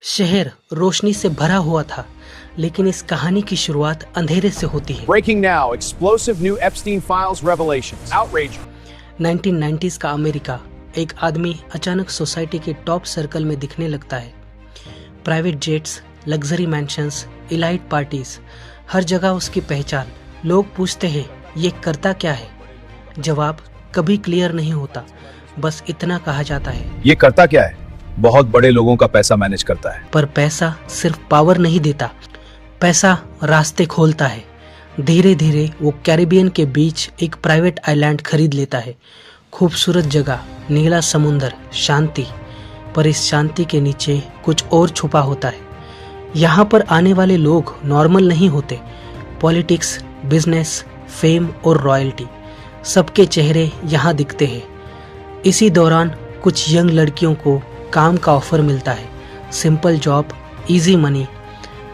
शहर रोशनी से भरा हुआ था, लेकिन इस कहानी की शुरुआत अंधेरे से होती है। Breaking now, explosive new Epstein Files revelations. Outrage. 1990s का अमेरिका। एक आदमी अचानक सोसाइटी के टॉप सर्कल में दिखने लगता है। Private jets, luxury mansions, elite parties, हर जगह उसकी पहचान। लोग पूछते हैं, ये करता क्या है? जवाब कभी क्लियर नहीं होता, बस इतना कहा जाता है, ये करता क्या है? बहुत बड़े लोगों का पैसा मैनेज करता है। पर पैसा सिर्फ पावर नहीं देता, पैसा रास्ते खोलता है। धीरे धीरे वो कैरिबियन के बीच एक प्राइवेट आइलैंड खरीद लेता है। खूबसूरत जगह, नीला समुंदर, शांति। पर इस शांति के नीचे कुछ और छुपा होता है। यहाँ पर आने वाले लोग नॉर्मल नहीं होते। पॉलिटिक्स, बिजनेस, फेम और रॉयल्टी, सबके चेहरे यहाँ दिखते हैं। इसी दौरान कुछ यंग लड़कियों को काम का ऑफर मिलता है, सिंपल जॉब, इजी मनी।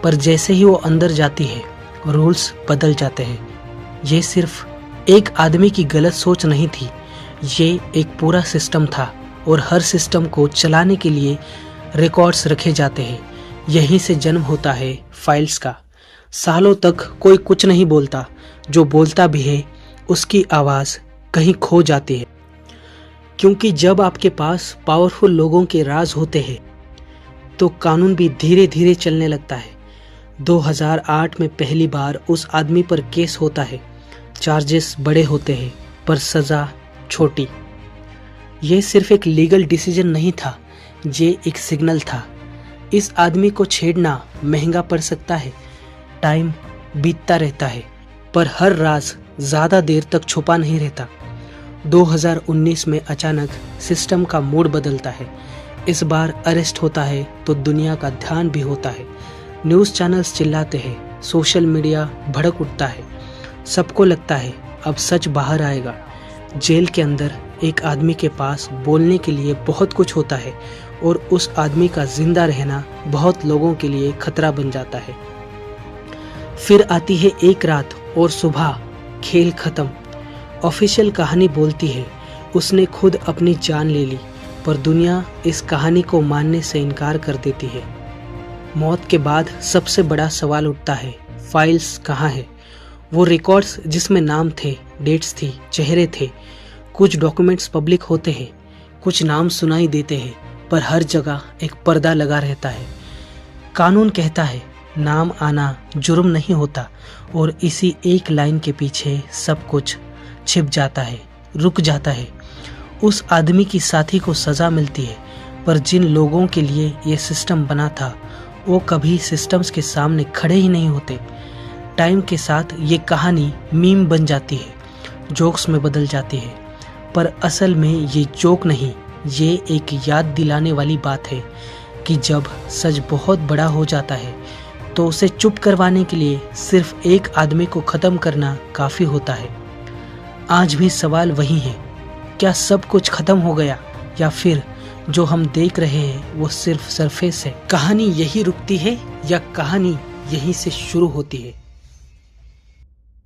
पर जैसे ही वो अंदर जाती है, रूल्स बदल जाते हैं। ये सिर्फ एक आदमी की गलत सोच नहीं थी, ये एक पूरा सिस्टम था, और हर सिस्टम को चलाने के लिए रिकॉर्ड्स रखे जाते हैं। यहीं से जन्म होता है फाइल्स का। सालों तक कोई कुछ नहीं बोलता, जो बोलता भी है उसकी आवाज़ कहीं खो जाती है। क्योंकि जब आपके पास पावरफुल लोगों के राज होते हैं, तो कानून भी धीरे धीरे चलने लगता है। 2008 में पहली बार उस आदमी पर केस होता है। चार्जेस बड़े होते हैं, पर सज़ा छोटी। ये सिर्फ एक लीगल डिसीजन नहीं था, ये एक सिग्नल था। इस आदमी को छेड़ना महंगा पड़ सकता है। टाइम बीतता रहता है, पर हर राज ज़्यादा देर तक छुपा नहीं रहता। 2019 में अचानक सिस्टम का मूड बदलता है। इस बार अरेस्ट होता है तो दुनिया का ध्यान भी होता है। न्यूज़ चैनल्स चिल्लाते हैं, सोशल मीडिया भड़क उठता है। सबको लगता है अब सच बाहर आएगा। जेल के अंदर एक आदमी के पास बोलने के लिए बहुत कुछ होता है, और उस आदमी का जिंदा रहना बहुत लोगों के लिए खतरा बन जाता है। फिर आती है एक रात, और सुबह खेल खत्म। ऑफिशियल कहानी बोलती है उसने खुद अपनी जान ले ली, पर दुनिया इस कहानी को मानने से इनकार कर देती है। मौत के बाद सबसे बड़ा सवाल उठता है, फाइल्स कहाँ है? वो रिकॉर्ड्स जिसमें नाम थे, डेट्स थी, चेहरे थे। कुछ डॉक्यूमेंट्स पब्लिक होते हैं, कुछ नाम सुनाई देते हैं, पर हर जगह एक पर्दा लगा रहता है। कानून कहता है नाम आना जुर्म नहीं होता, और इसी एक लाइन के पीछे सब कुछ छिप जाता है, रुक जाता है। उस आदमी की साथी को सज़ा मिलती है, पर जिन लोगों के लिए ये सिस्टम बना था, वो कभी सिस्टम्स के सामने खड़े ही नहीं होते। टाइम के साथ ये कहानी मीम बन जाती है, जोक्स में बदल जाती है, पर असल में ये जोक नहीं, ये एक याद दिलाने वाली बात है कि जब सच बहुत बड़ा हो जाता है, तो उसे चुप करवाने के लिए सिर्फ एक आदमी को ख़त्म करना काफ़ी होता है। आज भी सवाल वही है, क्या सब कुछ खत्म हो गया, या फिर जो हम देख रहे हैं वो सिर्फ सरफेस है? कहानी यही रुकती है, या कहानी यहीं से शुरू होती है?